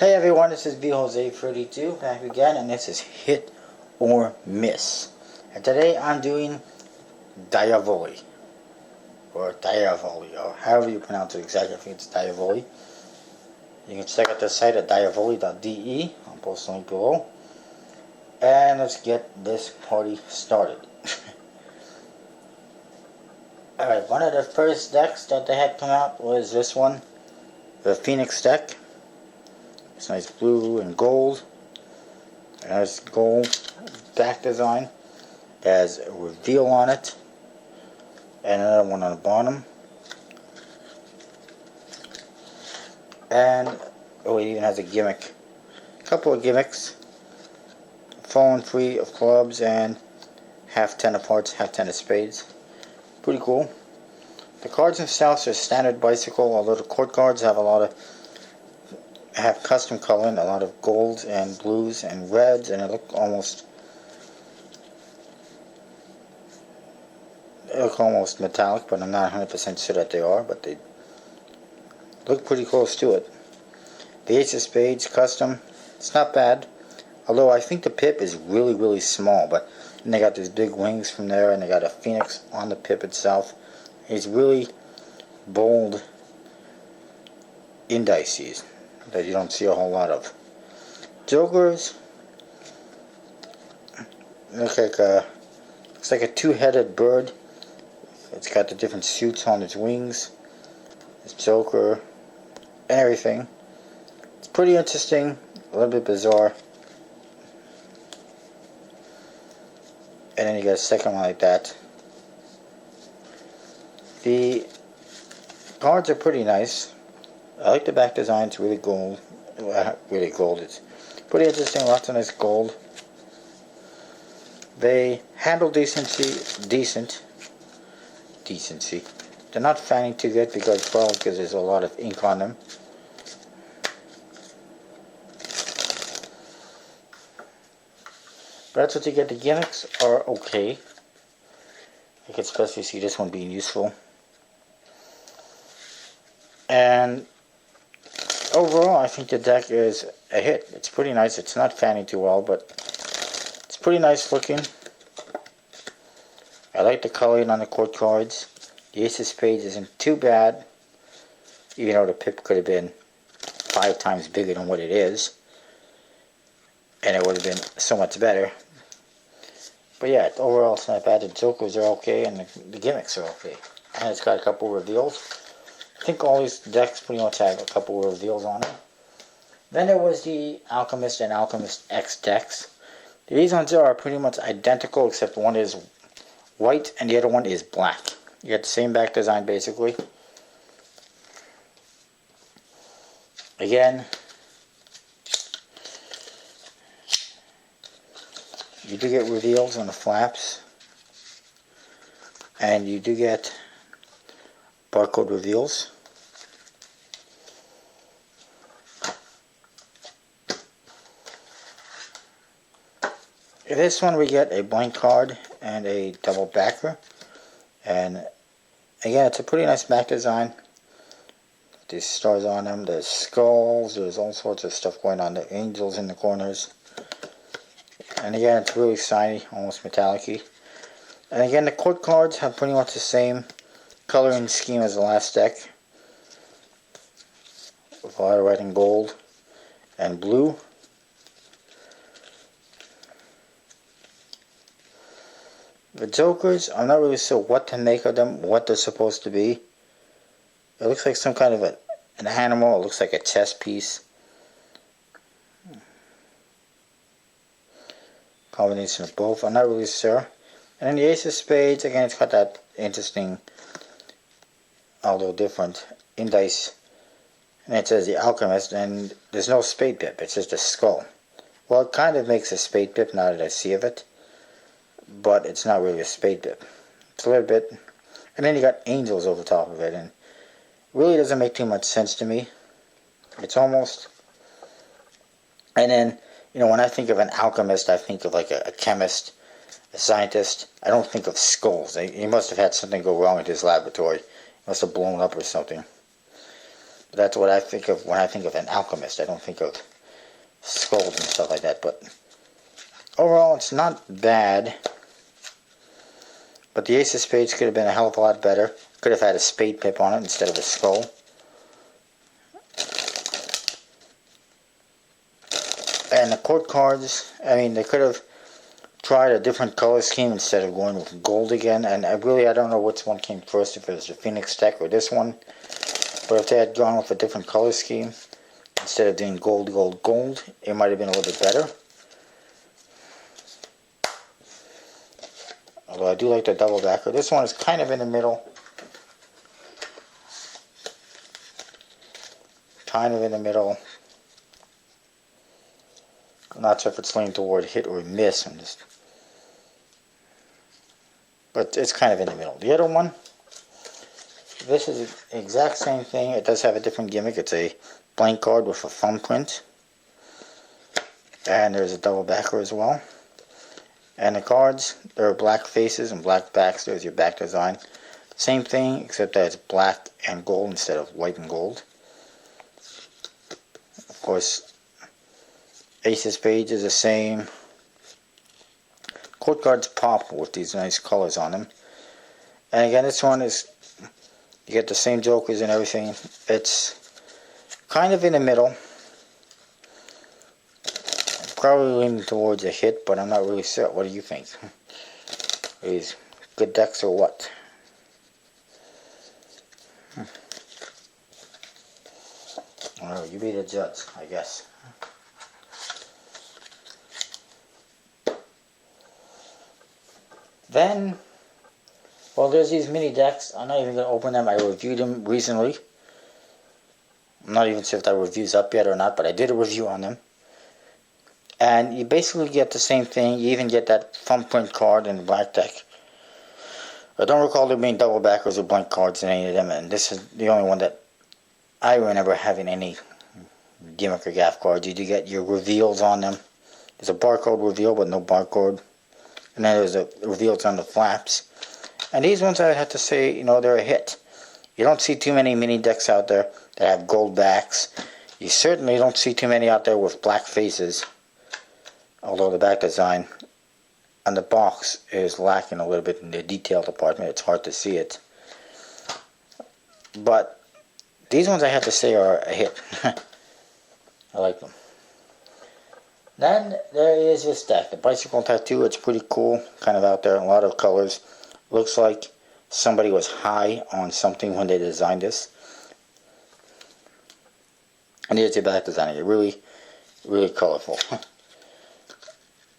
Hey everyone, this is Jose32 back again, and this is Hit or Miss. And today I'm doing Diavoli, or however you pronounce it exactly. I think it's Diavoli. You can check out the site at diavoli.de. I'll post a link below. And let's get this party started. Alright, one of the first decks that they had come out was this one, the Phoenix deck. It's nice blue and gold. It has gold back design. It has a reveal on it. And another one on the bottom. And it even has a gimmick. A couple of gimmicks. Fallen free of clubs and half 10 of hearts, half 10 of spades. Pretty cool. The cards themselves are standard bicycle, although the court cards have have custom coloring, a lot of golds and blues and reds, and it look almost metallic, but I'm not 100% sure that they are, but they look pretty close to it. The Ace of Spades custom, it's not bad, although I think the pip is really small, but then they got these big wings from there, and they got a phoenix on the pip itself. It's really bold indices that you don't see a whole lot of. Jokers looks like a two-headed bird. It's got the different suits on its wings. This Joker and everything. It's pretty interesting, a little bit bizarre. And then you got a second one like that. The cards are pretty nice. I like the back design. It's really gold. Really gold. It's pretty interesting. Lots of nice gold. They handle decency. They're not fanning too good because there's a lot of ink on them. But that's what you get. The gimmicks are okay. I can especially see this one being useful. And overall, I think the deck is a hit. It's pretty nice. It's not fanning too well, but it's pretty nice looking. I like the coloring on the court cards. The Ace of Spades isn't too bad, even though the pip could have been 5 times bigger than what it is, and it would have been so much better. But yeah, overall it's not bad. The jokers are okay, and the gimmicks are okay. And it's got a couple reveals. I think all these decks pretty much have a couple of reveals on them. Then there was the Alchemist and Alchemist X decks. These ones are pretty much identical, except one is white and the other one is black. You get the same back design basically. Again, you do get reveals on the flaps, and you do get barcode reveals. In this one we get a blank card and a double backer, and again it's a pretty nice back design. These stars on them, there's skulls, there's all sorts of stuff going on, the angels in the corners, and again it's really shiny, almost metallic-y. And again the court cards have pretty much the same coloring scheme as the last deck, with a lot of red and gold and blue. The jokers, I'm not really sure what to make of them, what they're supposed to be. It looks like some kind of an animal. It looks like a chess piece. Combination of both. I'm not really sure. And then the Ace of Spades, again, it's got that interesting, although different, indice. And it says the Alchemist, and there's no spade pip. It's just a skull. Well, it kind of makes a spade pip now that I see of it, but it's not really a spade pip. It's a little bit. And then you got angels over top of it, and really doesn't make too much sense to me. It's almost. And then, when I think of an alchemist, I think of like a chemist, a scientist. I don't think of skulls. He must have had something go wrong in his laboratory. He must have blown up or something. But that's what I think of when I think of an alchemist. I don't think of skulls and stuff like that. But overall, it's not bad. But the Ace of Spades could have been a hell of a lot better. Could have had a spade pip on it instead of a skull. And the court cards, I mean, they could have tried a different color scheme instead of going with gold again. And I don't know which one came first, if it was the Phoenix deck or this one. But if they had gone with a different color scheme, instead of doing gold, gold, gold, it might have been a little bit better. Although I do like the double backer. This one is kind of in the middle. Kind of in the middle. I'm not sure if it's leaning toward hit or miss. But it's kind of in the middle. The other one, this is the exact same thing. It does have a different gimmick. It's a blank card with a thumbprint. And there's a double backer as well. And the cards, there are black faces and black backs. There's your back design. Same thing, except that it's black and gold instead of white and gold. Of course, Ace of Spades is the same. Court cards pop with these nice colors on them. And again, this one is, you get the same jokers and everything. It's kind of in the middle. Probably leaning towards a hit, but I'm not really sure. What do you think? Are these good decks or what? Well, you be the judge, I guess. Then, well, there's these mini decks. I'm not even going to open them. I reviewed them recently. I'm not even sure if that review's up yet or not, but I did a review on them. And you basically get the same thing. You even get that thumbprint card in the black deck. I don't recall there being double backers or blank cards in any of them, and this is the only one that I remember having any gimmick or gaff cards. You do get your reveals on them. There's a barcode reveal, but no barcode. And then there's a reveals on the flaps. And these ones, I have to say, they're a hit. You don't see too many mini decks out there that have gold backs. You certainly don't see too many out there with black faces. Although the back design on the box is lacking a little bit in the detail department. It's hard to see it. But these ones, I have to say, are a hit. I like them. Then there is this deck, the Bicycle Tattoo. It's pretty cool, kind of out there, a lot of colors. Looks like somebody was high on something when they designed this. And here's the back design. It's really, really colorful.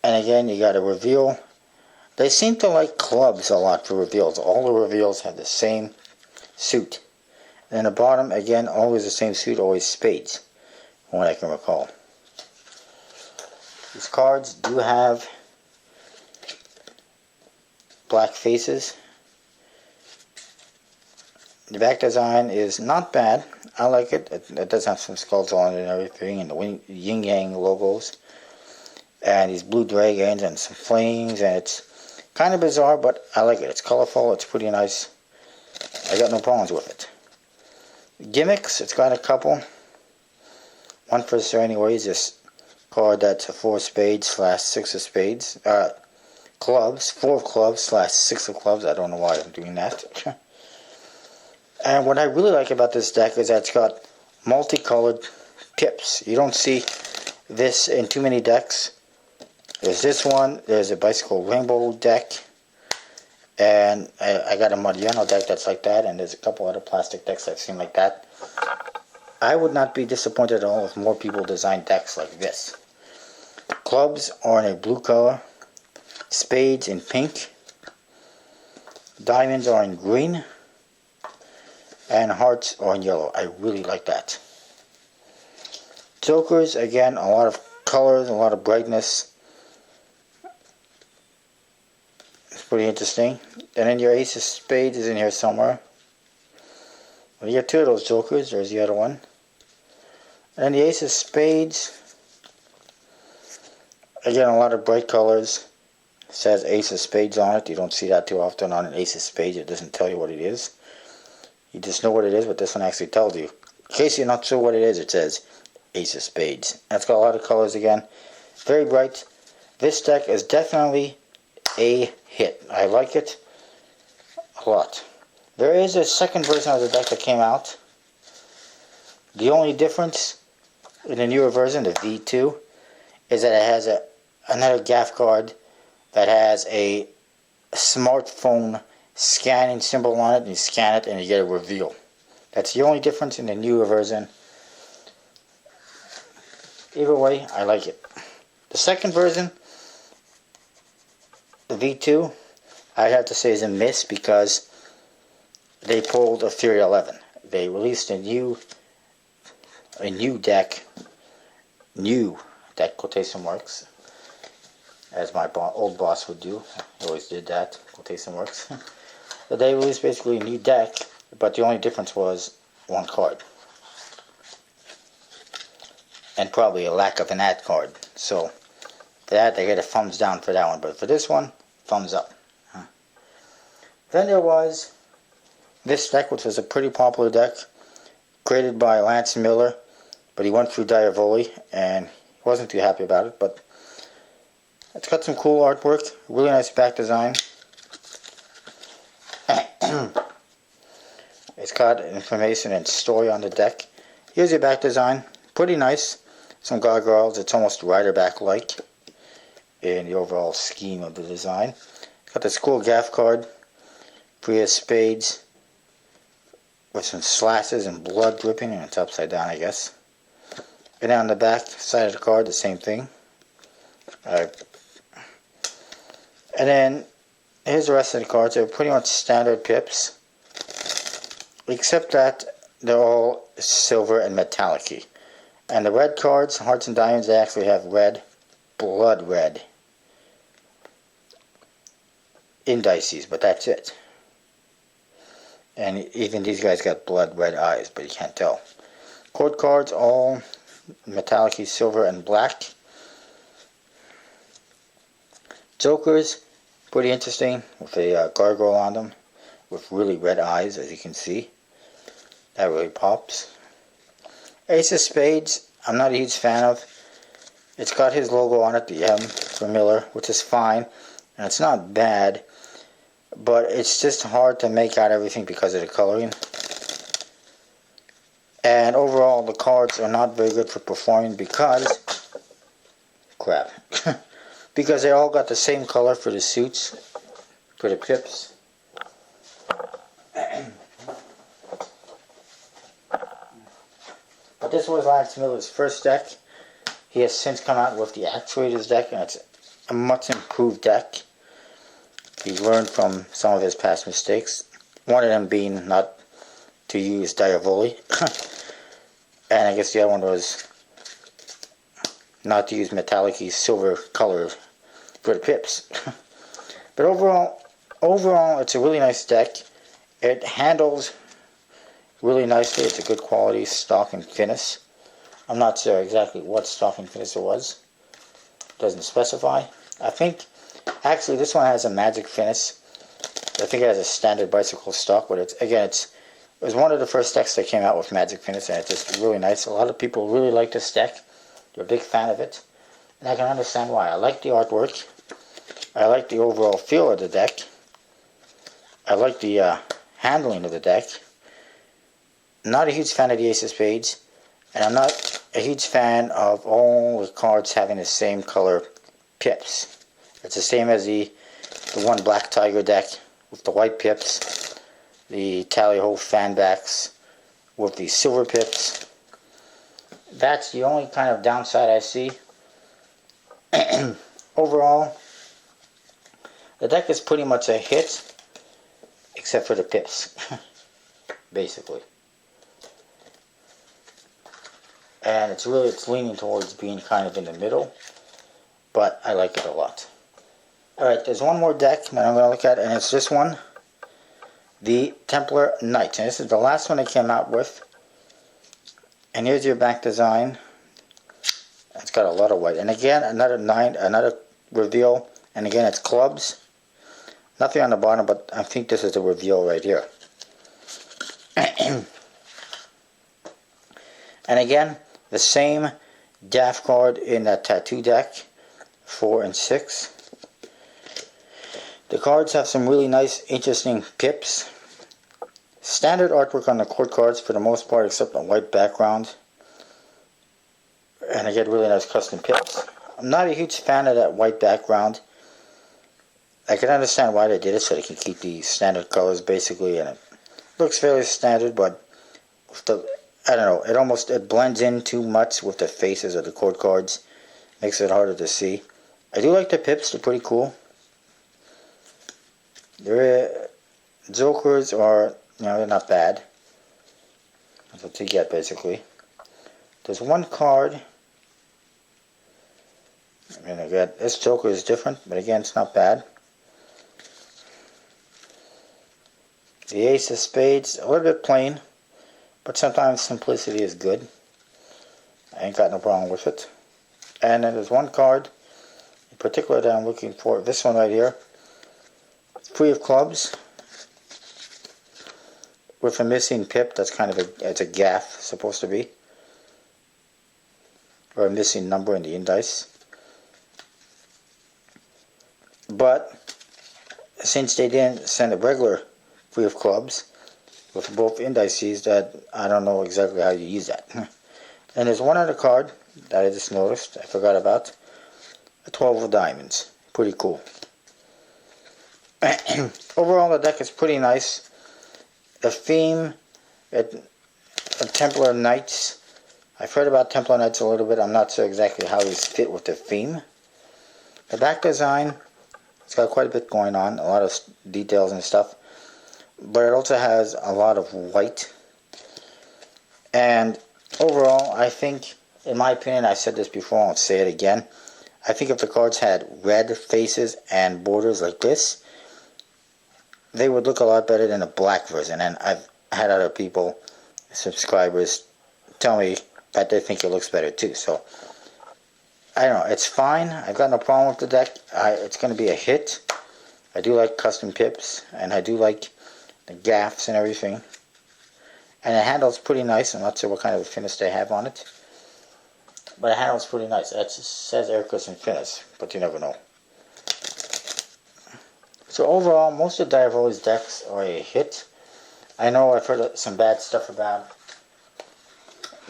And again, you got a reveal. They seem to like clubs a lot for reveals. All the reveals have the same suit. And the bottom, again, always the same suit, always spades, from what I can recall. These cards do have black faces. The back design is not bad. I like it. It does have some skulls on it and everything, and the yin yang logos. And these blue dragons and some flames, and it's kind of bizarre, but I like it. It's colorful, it's pretty nice. I got no problems with it. Gimmicks, it's got a couple. One for sure anyway is this card that's a 4 of spades / 6 of spades. Clubs, 4 of clubs / 6 of clubs. I don't know why I'm doing that. And what I really like about this deck is that it's got multicolored tips. You don't see this in too many decks. There's this one, there's a Bicycle Rainbow deck, and I got a Mariano deck that's like that, and there's a couple other plastic decks I've seen like that. I would not be disappointed at all if more people design decks like this. Clubs are in a blue color, spades in pink, diamonds are in green, and hearts are in yellow. I really like that. Jokers, again, a lot of colors, a lot of brightness. It's pretty interesting. And then your Ace of Spades is in here somewhere. Well, you have 2 of those jokers. There's the other one. And then the Ace of Spades. Again, a lot of bright colors. It says Ace of Spades on it. You don't see that too often on an Ace of Spades. It doesn't tell you what it is. You just know what it is, but this one actually tells you. In case you're not sure what it is, it says Ace of Spades. And it's got a lot of colors again. Very bright. This deck is definitely a hit. I like it a lot. There is a second version of the deck that came out. The only difference in the newer version, the V2, is that it has another gaff card that has a smartphone scanning symbol on it, and you scan it and you get a reveal. That's the only difference in the newer version. Either way, I like it. The second version, the V2, I'd have to say is a miss because they pulled a Fury 11. They released a new deck, quotation marks, as my old boss would do. He always did that, quotation marks. But they released basically a new deck, but the only difference was one card. And probably a lack of an ad card. So, for that, they get a thumbs down for that one. But for this one, thumbs up. Then there was this deck, which was a pretty popular deck, created by Lance Miller, but he went through Diavoli, and he wasn't too happy about it, but it's got some cool artwork, really nice back design. It's got information and story on the deck. Here's your back design, pretty nice. Some gargoyles, it's almost rider back-like in the overall scheme of the design. It's got this cool gaff card, Three of Spades, with some slashes and blood dripping, and it's upside down, I guess. And on the back side of the card, the same thing. And then here's the rest of the cards. They're pretty much standard pips, except that they're all silver and metallic-y. And the red cards, Hearts and Diamonds, they actually have red, blood red indices, but that's it. And even these guys got blood red eyes, but you can't tell. Court cards, all metallic-y silver and black. Jokers, pretty interesting, with a gargoyle on them, with really red eyes, as you can see. That really pops. Ace of Spades, I'm not a huge fan of. It's got his logo on it, the M for Miller, which is fine, and it's not bad, but it's just hard to make out everything because of the coloring. And overall, the cards are not very good for performing because, crap, because they all got the same color for the suits, for the pips. But this was Lance Miller's first deck. He has since come out with the Actuators deck, and it's a much improved deck. He learned from some of his past mistakes. One of them being not to use Diavoli. And I guess the other one was not to use metallic-y silver color for the pips. But overall, it's a really nice deck. It handles really nicely. It's a good quality stock and finish. I'm not sure exactly what stock and finish it was. It doesn't specify. I think, actually, this one has a magic finish. I think it has a standard bicycle stock, but it was one of the first decks that came out with magic finish, and it's just really nice. A lot of people really like this deck. They're a big fan of it, and I can understand why. I like the artwork. I like the overall feel of the deck. I like the handling of the deck. Not a huge fan of the Ace of Spades, and I'm not a huge fan of all the cards having the same color pips. It's the same as the one Black Tiger deck with the white pips, the Tally-Ho fan backs with the silver pips. That's the only kind of downside I see. Overall, the deck is pretty much a hit, except for the pips, basically. And it's leaning towards being kind of in the middle, but I like it a lot. Alright, there's one more deck that I'm going to look at, and it's this one, the Templar Knight. And this is the last one they came out with. And here's your back design. It's got a lot of white. And again, another reveal. And again, it's clubs. Nothing on the bottom, but I think this is the reveal right here. And again, the same Daft card in that tattoo deck, 4 and 6. The cards have some really nice, interesting pips. Standard artwork on the court cards for the most part, except a white background. And I get really nice custom pips. I'm not a huge fan of that white background. I can understand why they did it, so they can keep the standard colors basically, and it looks fairly standard, but with the, I don't know, it blends in too much with the faces of the court cards. Makes it harder to see. I do like the pips, they're pretty cool. Their jokers are, they're not bad. That's what you get basically. There's one card. And again, this joker is different, but again, it's not bad. The ace of spades, a little bit plain, but sometimes simplicity is good. I ain't got no problem with it. And then there's one card in particular that I'm looking for. This one right here. Three of clubs with a missing pip. That's kind of it's a gaff, supposed to be, or a missing number in the indice. But since they didn't send a regular three of clubs with both indices, that I don't know exactly how you use that. And there's one other card that I just noticed, I forgot about. A 12 of diamonds. Pretty cool. Overall, the deck is pretty nice. The theme, Templar Knights. I've heard about Templar Knights a little bit. I'm not sure exactly how these fit with the theme. The back design, it's got quite a bit going on, a lot of details and stuff. But it also has a lot of white. And overall, I think, in my opinion, I said this before, I'll say it again. I think if the cards had red faces and borders like this, they would look a lot better than a black version. And I've had other people, subscribers, tell me that they think it looks better too. So, I don't know, it's fine. I've got no problem with the deck. It's going to be a hit. I do like custom pips, and I do like the gaffs and everything. And the handle's pretty nice. I'm not sure what kind of a finish they have on it, but the handle's pretty nice. It says air cushion finish, but you never know. So overall, most of Diavoli's decks are a hit. I know I've heard some bad stuff about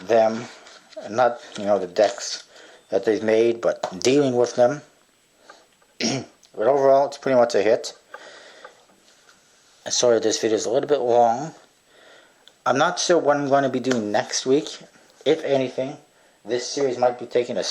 them, not the decks that they've made, but dealing with them. But overall, it's pretty much a hit. Sorry, this video is a little bit long. I'm not sure what I'm going to be doing next week. If anything, this series might be taking a